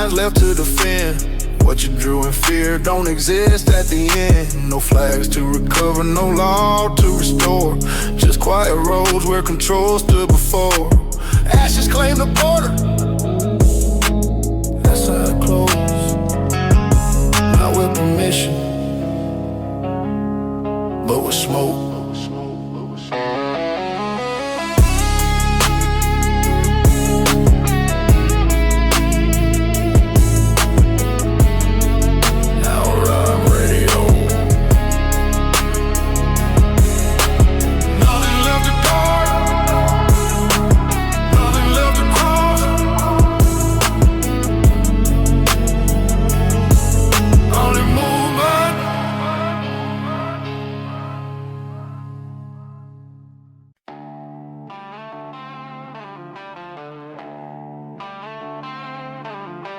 lines left to defend. What you drew in fear don't exist at the end. No flags to recover, no law to restore. Just quiet roads where control stood before. Ashes claim the border. That's how it closed. Not with permission, but with smoke.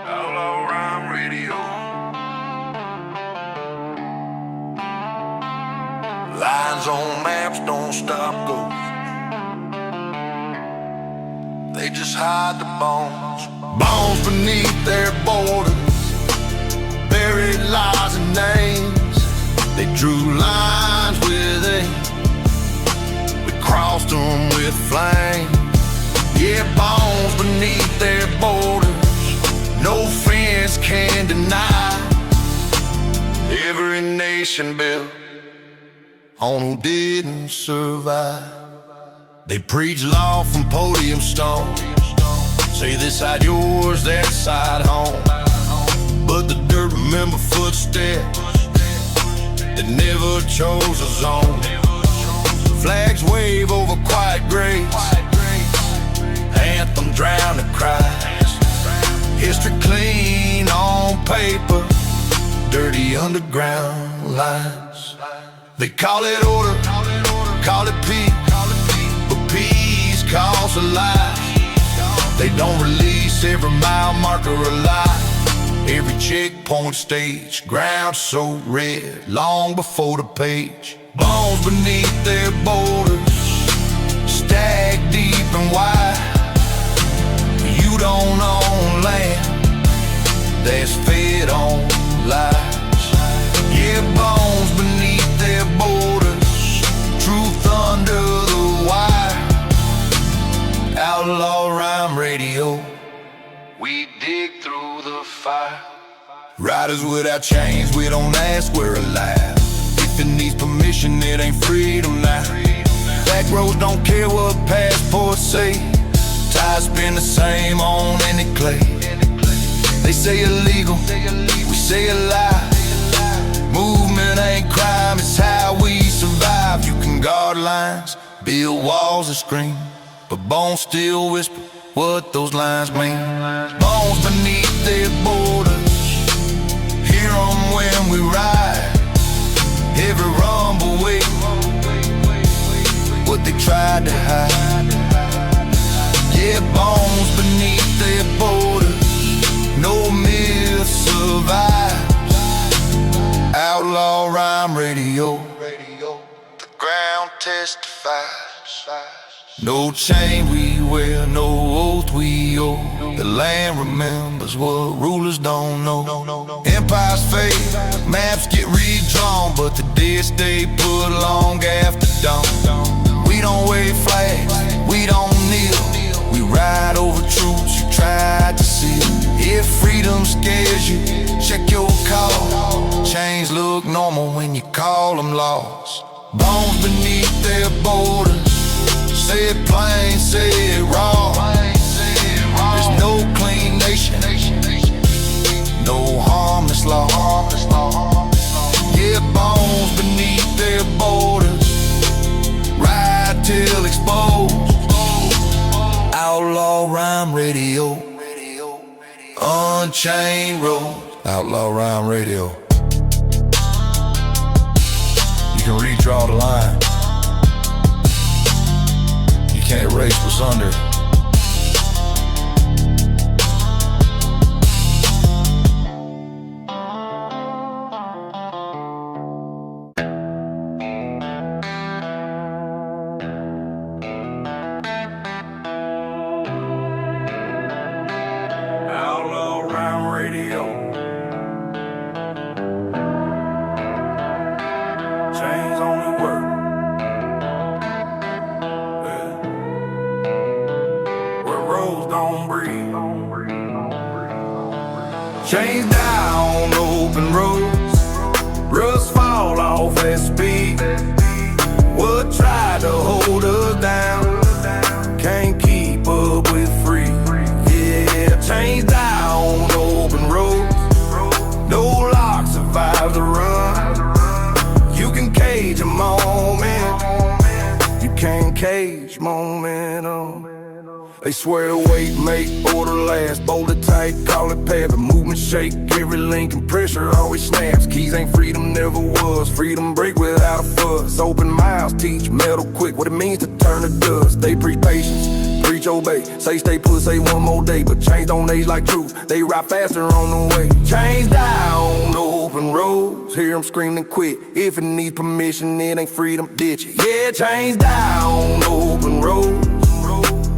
Outlaw Rhyme Radio. Lines on maps don't stop ghosts. They just hide the bones. Bones beneath their borders. Buried lies and names. They drew lines with aim. We crossed them with flame. Yeah, bones beneath their borders. No fence can deny. Every nation built on who didn't survive. They preach law from podium stone. Say this side yours, that side home. But the dirt remember footsteps that never chose a zone. Flags wave over quiet graves. Anthem drown the cries. History clean on paper, dirty underground lines. They call it order, call it peace, but peace costs a life. They don't release every mile marker alive. Every checkpoint stage, ground so red, long before the page. Bones beneath their borders, stacked deep and wide. You don't own land that's fed on lies. Yeah, bones beneath their borders, truth under the wire. Outlaw Rhyme Radio, we dig through the fire. Riders without chains, we don't ask, we're alive. If it needs permission, it ain't freedom now. Back roads don't care what passports say. Ties been the same on any clay. They say illegal, we say a lie. Movement ain't crime, it's how we survive. You can guard lines, build walls and scream, but bones still whisper what those lines mean. Bones beneath their borders, hear them when we ride. Every rumble wait, what they tried to hide. Yeah, bones beneath their borders, no myth survives. Outlaw Rhyme Radio, the ground testifies. No chain we wear, no oath we owe. The land remembers what rulers don't know. Empires fade, maps get redrawn, but the dead stay put long after dawn. We don't wave flags, we don't kneel. We ride over troops you tried to seal. If freedom scares you, check your call. Chains look normal when you call them laws. Bones beneath their borders, say it plain, say it raw. There's no clean nation, no harmless law. Yeah, bones beneath their borders, ride till exposed. Outlaw Rhyme Radio, Unchained Road. Outlaw Rhyme Radio. You can redraw the line. You can't erase what's under. Chains down, open roads, rust fall off at speed. What tried to hold us down can't keep up with free. Yeah, chains down, open roads, no lock survives the run. You can cage a moment, you can't cage momentum. They swear the weight make order last. Bold it tight, call it pad. The movement shake, every link and pressure always snaps. Keys ain't freedom, never was. Freedom break without a fuss. Open mouths teach metal quick what it means to turn to dust. They preach patience, preach obey. Say stay put, say one more day. But chains don't age like truth, they ride faster on the way. Chains down, open roads. Hear them scream and quit. If it needs permission, it ain't freedom, ditch it. Yeah, chains down, open roads.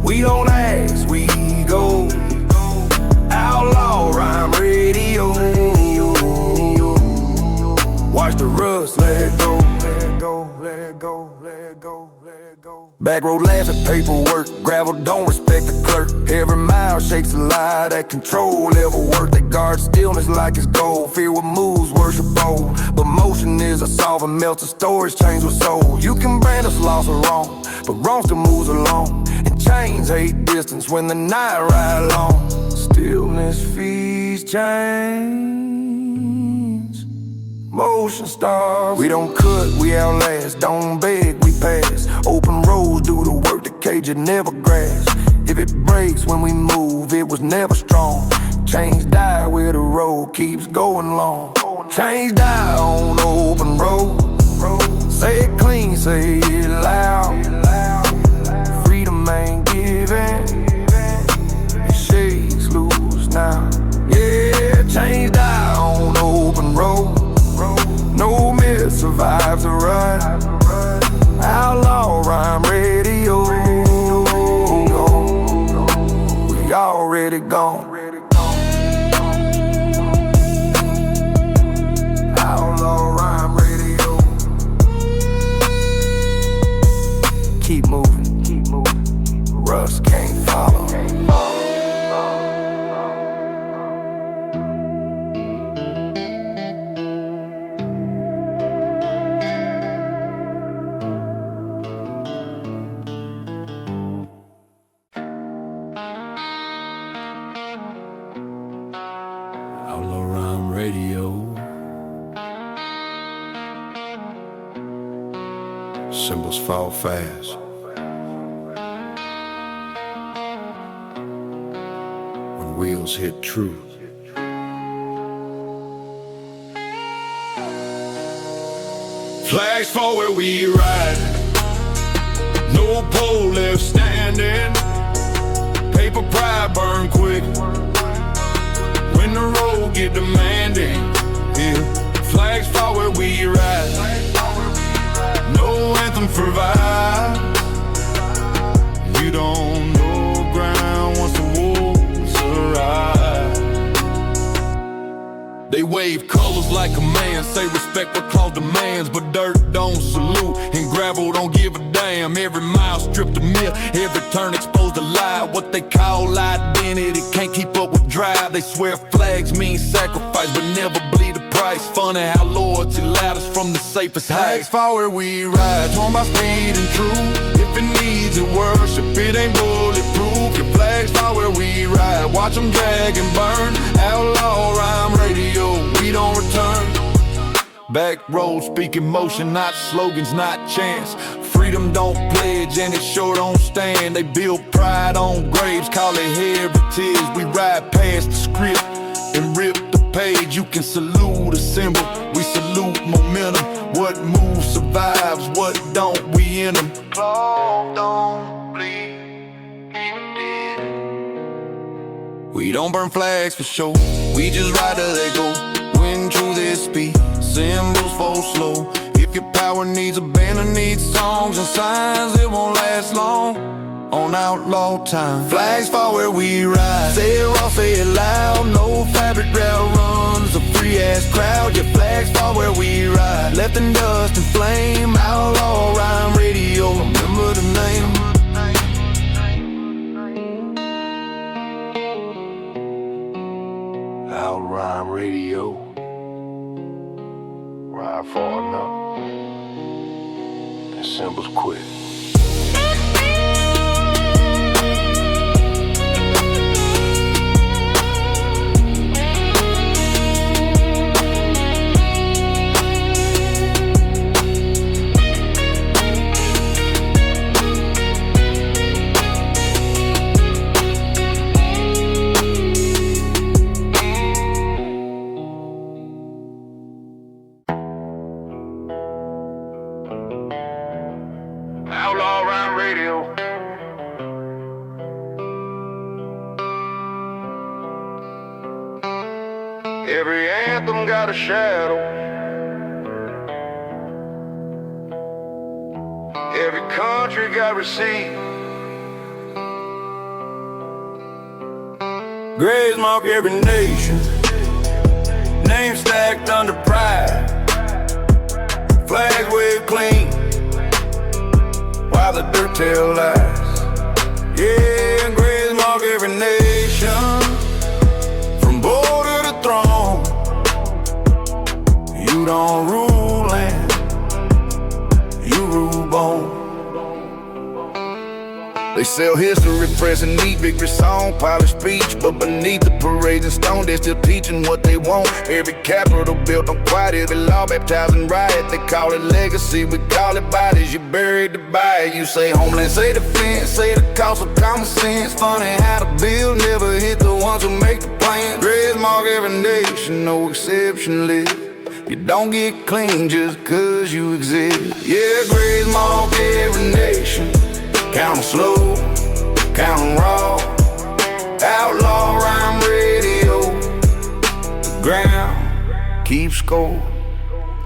We don't ask, we go. Outlaw rhyme radio. Watch the rust, let it go. Let it go, let it go, let it go, let it go. Back road laugh at paperwork. Gravel don't respect the clerk. Every mile shakes a lie. That control level work. They guard stillness like it's gold. Fear what moves, worship bold. But motion is a solvent, melts a storage, change with soul. You can brand us lost or wrong, but wrong still moves along. And chains hate distance when the night ride long. Stillness feeds chains. Motion stars. We don't cut, we outlast. Don't beg, we pass. Open roads do the work, the cage it never grasp. If it breaks when we move, it was never strong. Chains die where the road keeps going long. Chains die on open road. Say it clean, say it loud. Freedom ain't given, and shades loose now. Yeah, chains die on open road. No myth survives the run. Outlaw rhyme radio. We already gone. Outlaw rhyme radio. Keep moving, keep moving. Rust can't follow. Outlaw rhyme radio. Symbols fall fast. Wheels hit true. Flags fall where we ride. No pole left standing. Paper pride burn quick when the road get demanding. Yeah. Flags fall where we ride. No anthem for vibe. You don't know ground once the wolves arrive. They wave colors like a man, say respect what clause demands, but dirt don't salute and gravel don't give a damn. Every mile stripped of myth, every turn exposed a lie. What they call identity can't keep up with drive. They swear flags mean sacrifice, but never bleed the price. Funny how loyalty loudest from the safest heights. Flags fall where we ride, torn by speed and truth. If it needs a worship, it ain't bulletproof. Your flags fall where we ride, watch them drag and burn. Outlaw rhyme radio, we don't return. Back road speaking motion, not slogans, not chants. Freedom don't pledge and it sure don't stand. They build pride on graves, call it heritage. We ride past the script and rip the page. You can salute a symbol, we salute momentum. What moves survives, what don't, we in them. Claw don't bleed, even dead. We don't burn flags for show, we just ride till they go. When truth is speed, symbols fall slow. If your power needs a banner, needs songs and signs, it won't last long on outlaw time. Flags fall where we ride, say it raw, say it loud. No fabric rail runs, a free ass crowd. Your flags fall where we ride, left in dust and flame. Outlaw rhyme radio, remember the name. Outlaw Radio. Ride far enough, and symbols quit. Outlaw Rhyme Radio. Every anthem got a shadow. Every country got receipts. Graves mark every nation. Names stacked under pride. Flags wave clean while the dirt tell lies. Yeah, graves mark every nation, from border to throne. You don't rule land, you rule bone. They sell history, press and neat, victory song, polished speech. But beneath the parades and stone, they're still teaching what they want. Every capital built on quiet, every law baptized in riot. They call it legacy, we call it bodies. You buried to buy it. You say homeland, say defense, say the cost of common sense. Funny how the bill never hit the ones who make the plan. Graves mark every nation, no exception live. You don't get clean just cause you exist. Yeah, graves mark every nation. Count 'em slow, count 'em raw. Outlaw Rhyme Radio. The ground keeps score.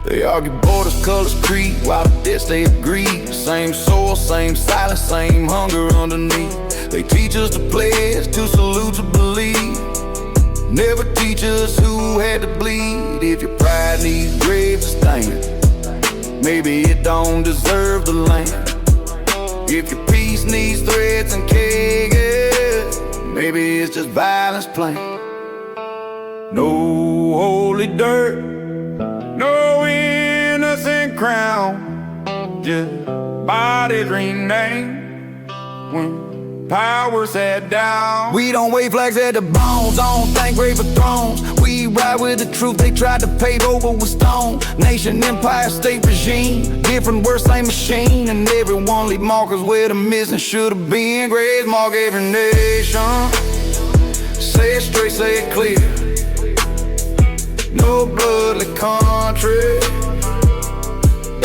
They argue borders, colors, creed, while the dead stay agreed. Same soul, same silence, same hunger underneath. They teach us to pledge, to salute, to believe. Never teach us who had to bleed. If your pride needs graves to stand, maybe it don't deserve the land. If your peace needs threads and cages, maybe it's just violence plain. No holy dirt, no innocent crown, just bodies renamed when power sat down. We don't wave flags at the bones, I don't think grave for thrones. We ride with the truth they tried to pave over with stone. Nation, empire, state regime, different words, same machine. And everyone leave markers where the missing should have been. Graves mark every nation. Say it straight, say it clear. No bloodly country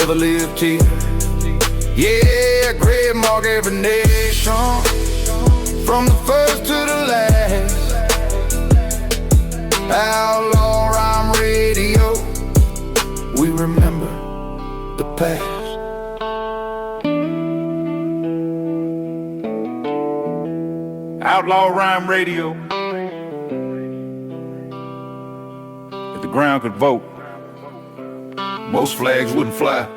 ever lived here. Yeah, grave mark every nation, from the first to the last. Outlaw Rhyme Radio, we remember the past. Outlaw Rhyme Radio. If the ground could vote, most flags wouldn't fly.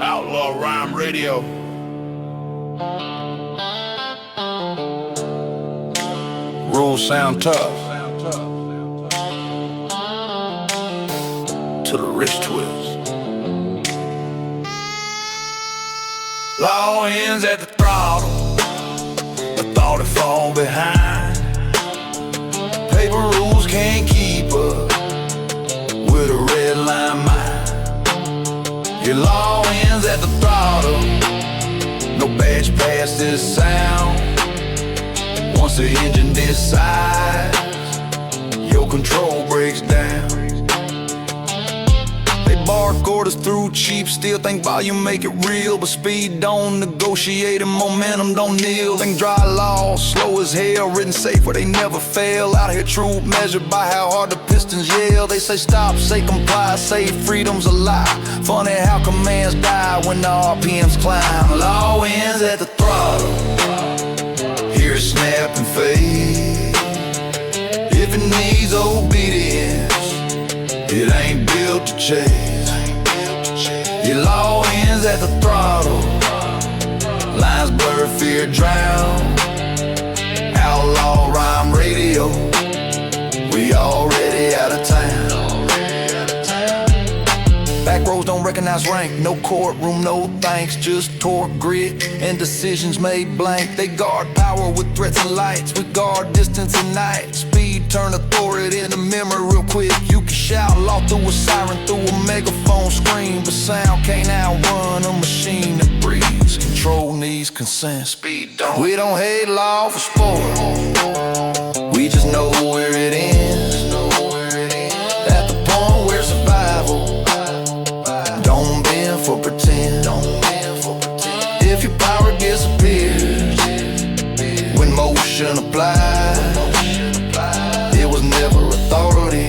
Outlaw Rhyme Radio. Rules sound tough to the wrist twist. Law ends at the throttle, authority fall behind. Paper rules can't keep up with a red line mind. Your law ends at the throttle, no badge past this sound. Once the engine decides, your control breaks down. They bark orders through cheap, still think volume make it real, but speed don't negotiate and momentum don't kneel. Think dry law, slow as hell, written safe where they never fail. Out here truth measured by how hard the pistons yell. They say stop, say comply, say freedom's a lie. Funny how commands die when the RPMs climb. Law ends at the throttle, hear it snap and fade. If it needs obedience, it ain't built to chase. Your law ends at the throttle, lines blur, fear drown. Outlaw rhyme radio, we already out of town. Back rows don't recognize rank, no courtroom, no thanks. Just torque, grit, and decisions made blank. They guard power with threats and lights, we guard distance and night. Speed turn authority into memory real quick. You can shout law through a siren, through a megaphone scream, but sound can't outrun a machine that breathes. Control needs consent, speed don't. We don't hate law for sport, we just know where it ends. At the point where survival don't bend for pretend. If your power disappears when motion applies, it was never authority,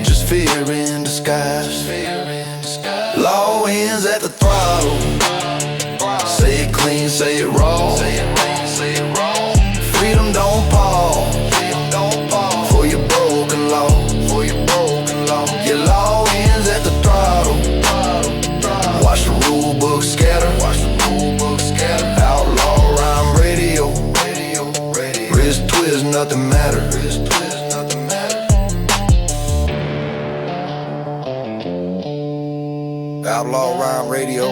just fear in disguise. Law ends at the throttle, say it clean, say it raw. Freedom don't pause for your broken law. Your law ends at the throttle, watch the rule book scatter. Outlaw rhyme radio, wrist twist, nothing matter. Outlaw rhyme radio,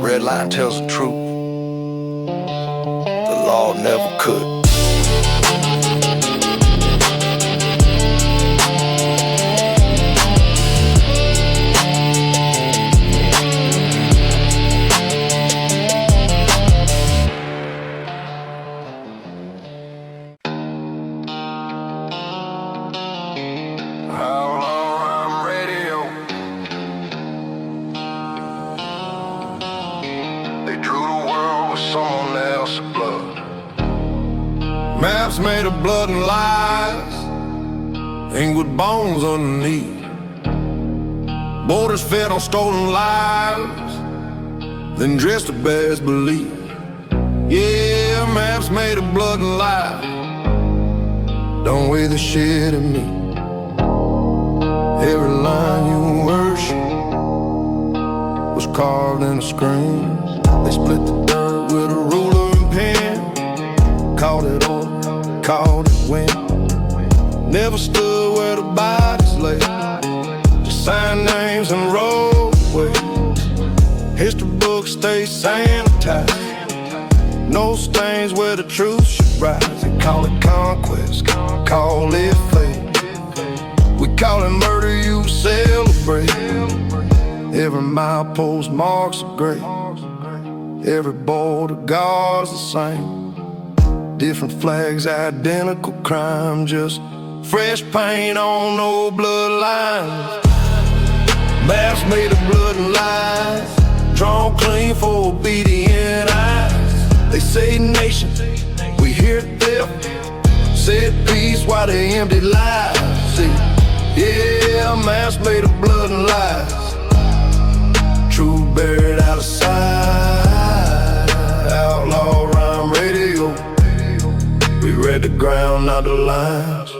red line tells the truth, the law never could. Someone else's blood. Maps made of blood and lies, ink with bones underneath. Borders fed on stolen lives, then dressed to best belief. Yeah, maps made of blood and lies, don't weigh the shit in me. Every line you worship was carved in a screen. They split the dirt with a ruler and pen, called it on, called it win. Never stood where the bodies lay, just signed names and roadways. History books stay sanitized, no stains where the truth should rise. They call it conquest, call it fate. We call it murder, you celebrate. Every milepost marks a grave, every border guard's the same. Different flags, identical crime, just fresh paint on old bloodlines. Maps made of blood and lies, drawn clean for obedient eyes. They say nation, we hear theft, said peace while they empty lives. See, yeah, maps made of blood and lies, truth buried out of sight. Outlaw rhyme radio, we read the ground, not the lines.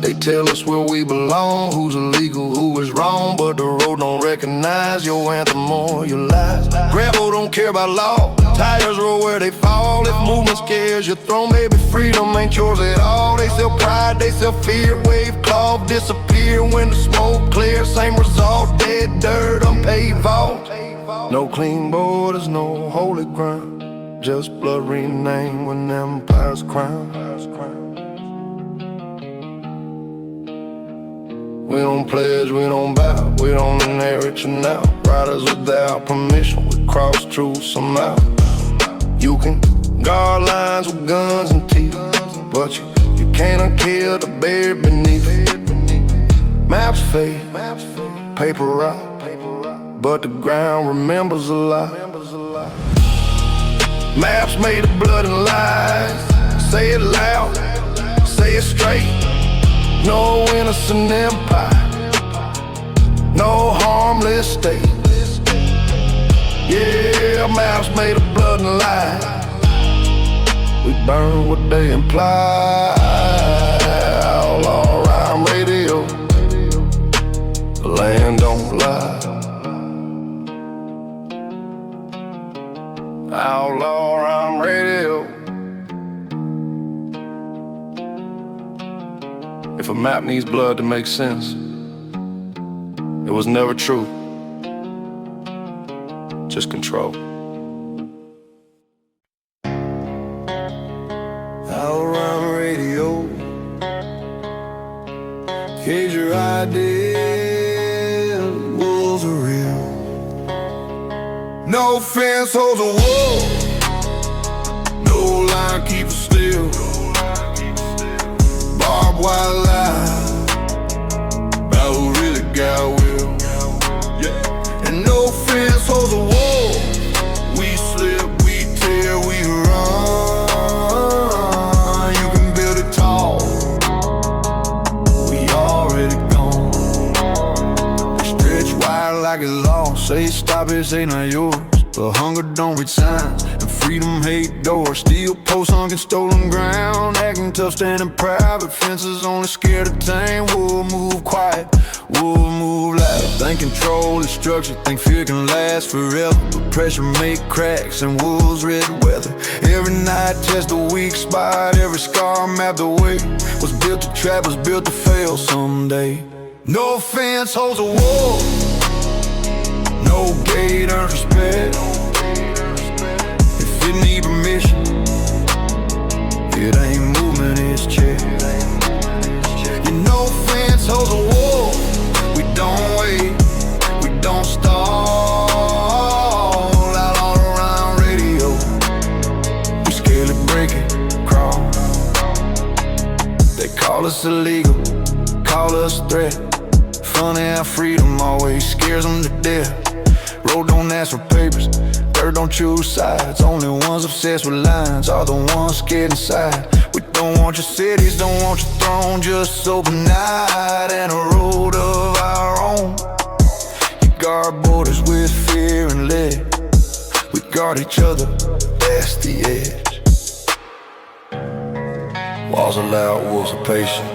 They tell us where we belong, who's illegal, who is wrong, but the road don't recognize your anthem or your lies. Gravel don't care about law, tires roll where they fall. If movement scares your throne, baby, freedom ain't yours at all. They sell pride, they sell fear, wave cloth, disappear when the smoke clears. Same result, dead dirt, unpaved vault. No clean borders, no holy ground, just blood renamed when empire's crown. We don't pledge, we don't bow, we don't inherit you now. Riders without permission, we cross truth somehow. You can guard lines with guns and teeth, but you can't unkill the buried beneath. Maps fade, paper out, but the ground remembers a lot. Maps made of blood and lies. Say it loud, say it straight. No innocent empire, no harmless state. Yeah, maps made of blood and lies. We burn what they imply. Outlaw rhyme radio, the land don't lie. Outlaw rhyme radio. If a map needs blood to make sense, it was never true, just control. Outrun radio, cage your idea, wolves are real. No fence holds a wolf, no line keeps it still. Barbed wire lie, about who really got will. Yeah. And no fence holds a wolf, we slip, we tear, we run. You can build it tall, we already gone. Stretch wide like it's lost, say stop it, say not yours. But hunger don't read signs, and freedom hate doors. Steel posts hung in stolen ground, acting tough, standing private fences, only scared to tame. Wolves move quiet, wolves move loud. Think control is structure, think fear can last forever. But pressure make cracks, and wolves red weather. Every night test a weak spot, every scar mapped the way. Was built to trap, was built to fail someday. No fence holds a wolf, no gate earns respect. If it need permission, it ain't movement, it's check. You know fence holds a wolf, we don't wait, we don't stall. Out all around radio, we scale it, break it, crawl. They call us illegal, call us threat. Funny how freedom always scares them to death. Road don't ask for papers, dirt don't choose sides. Only ones obsessed with lines are the ones scared inside. We don't want your cities, don't want your throne, just open night and a road of our own. You guard borders with fear and lead, we guard each other, that's the edge. Walls are loud, wolves are patient,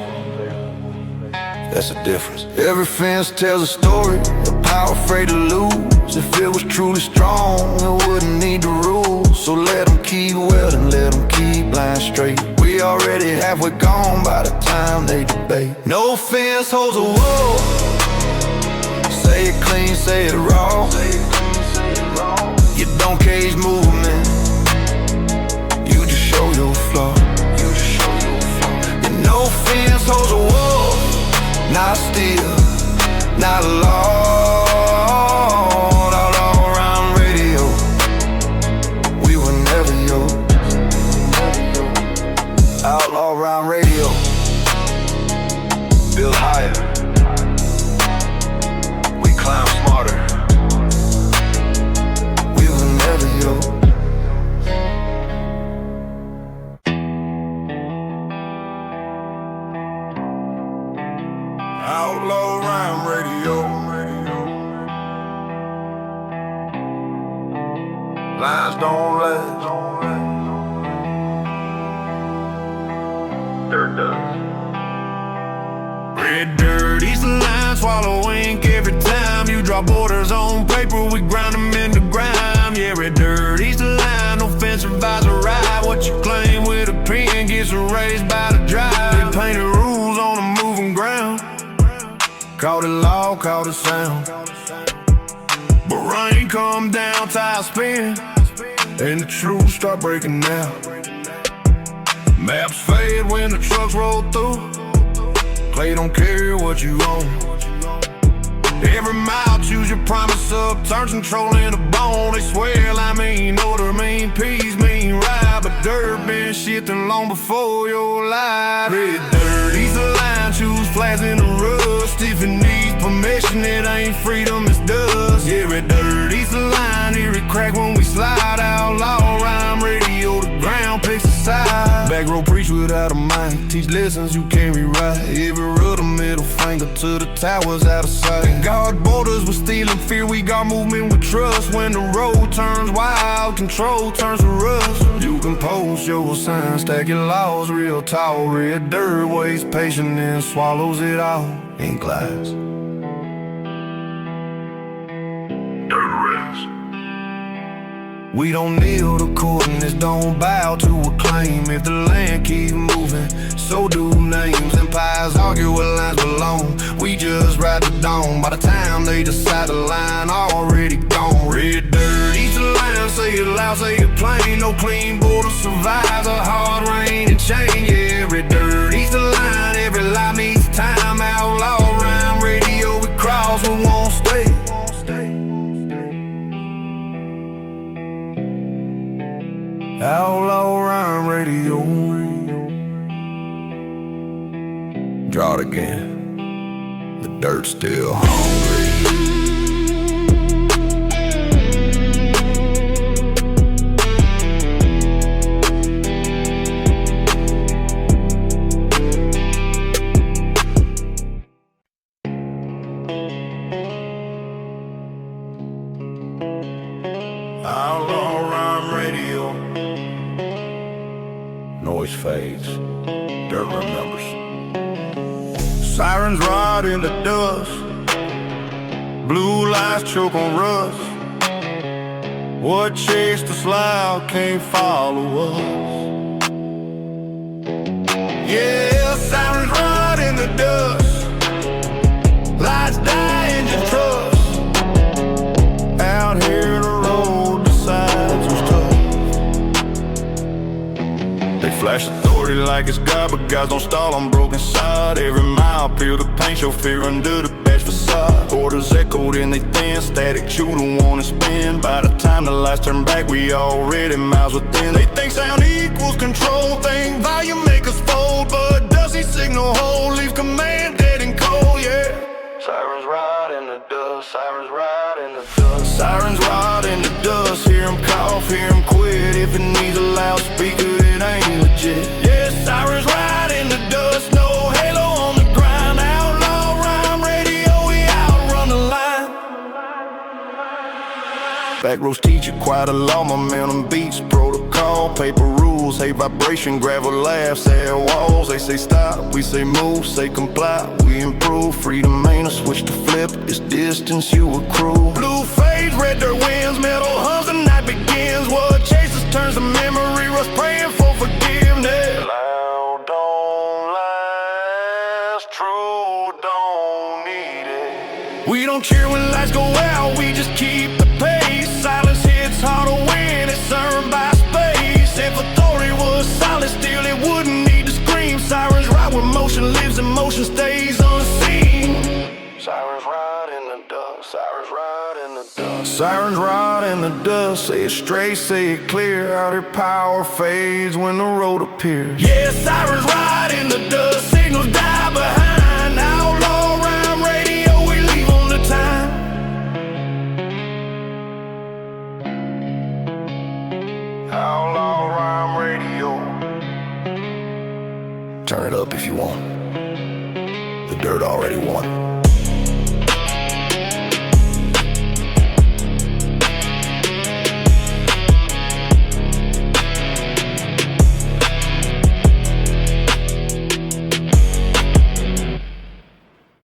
that's the difference. Every fence tells a story, a power afraid to lose. If it was truly strong, it wouldn't need the rules. So let them keep welding, let them keep lines straight. We already halfway gone by the time they debate. No fence holds a wolf, say it clean, say it raw. You don't cage movement, you just show your flaw. And no fence holds a wolf, not still, not alone. All around radio, we were never yours. Outlaw around radio, build higher, we climb smarter. We were never yours. Outlaw rhyme radio, lines don't last, dirt does. Red dirt, eats the line, swallow ink every time. You draw borders on paper, we grind them into grime. Yeah, red dirt, eats the line, no fence survives a ride. What you claim with a pen gets erased by the drive. They painted rules on a moving ground, called it law, called it sound. But rain come down, tires spin, and the truth start breaking down. Maps fade when the trucks roll through, clay don't care what you own. Every mile choose your promise up, turns control into bone. They swear I mean order, mean peace, mean right, but dirt been shifting long before your life. Red dirt, ease the line, choose flags in the rush. dust. If it needs permission, it ain't freedom, it's dust. Yeah, it dirt, eats the line, hear it crack when we slide. Outlaw rhyme radio, the ground picks a side. Back row preach without a mic, teach lessons you can't rewrite. Every rudder, middle finger to the towers out of sight. And guard borders with steel and fear, we got movement with trust. When the road turns wild, control turns to rust. You can post your sign, stack your laws real tall. Red dirt waits patient and swallows it all in glass. Dirt rest. We don't kneel to coordinates, don't bow to a claim. If the land keep moving, so do names. Empires argue where lines belong. We just ride the dawn. By the time they decide the line, already gone. Red dirt, each line, say it loud, say it plain. No clean border survives a hard rain and chain. Yeah, red dirt, each line, every lie meets time. Outlaw rhyme radio, we cross, we won't stay. Outlaw rhyme radio. Draw it again. The dirt's still hungry. Outlaw rhyme radio. Noise fades, dirt remembers. Sirens ride in the dust. Blue lights choke on rust. What chased us loud can't follow us. Yeah, sirens ride in the dust. Lights die in your trust. Out here the road decides who's tough. They flash authority like it's God, but guys don't stall on broken side. Every mile peel the paint, show fear under the badge facade. Orders echoed in they thin, static chew don't wanna spin. By the time the lights turn back, we already miles within. They think sound equals control, think volume make us fold. But does he signal hold, leave command dead and cold, yeah. Sirens ride in the dust, sirens ride in the dust. Sirens ride in the dust, hear him cough, hear him quit. If it needs a loudspeaker, it ain't legit. Yeah, sirens ride in the dust, no halo on the grind. Outlaw rhyme radio, we outrun the line. Back rows teach you quite a law, momentum beats, protocol, paper rules, hate vibration, gravel laughs, air walls. They say stop, we say move, say comply, we improve. Freedom ain't a switch to flip, it's distance you accrue. Blue fades, red dirt wins, metal hums, the night begins. What chases turns to memory, rush praying for forgiveness. Loud don't last, true don't need it. We don't cheer when lights go out, we just keep the pace. Silence hits hard to win, it's earned by space. If authority was solid, still it wouldn't need to scream. Sirens ride where motion lives and motion stays unseen. Sirens ride in the dust, sirens ride in the dust. Sirens ride in the dust, say it straight, say it clear. Out here power fades when the road appears. Yeah, sirens ride in the dust, signals die behind. Outlaw rhyme radio, we leave on the time. Outlaw rhyme radio. Turn it up if you want. The dirt already won.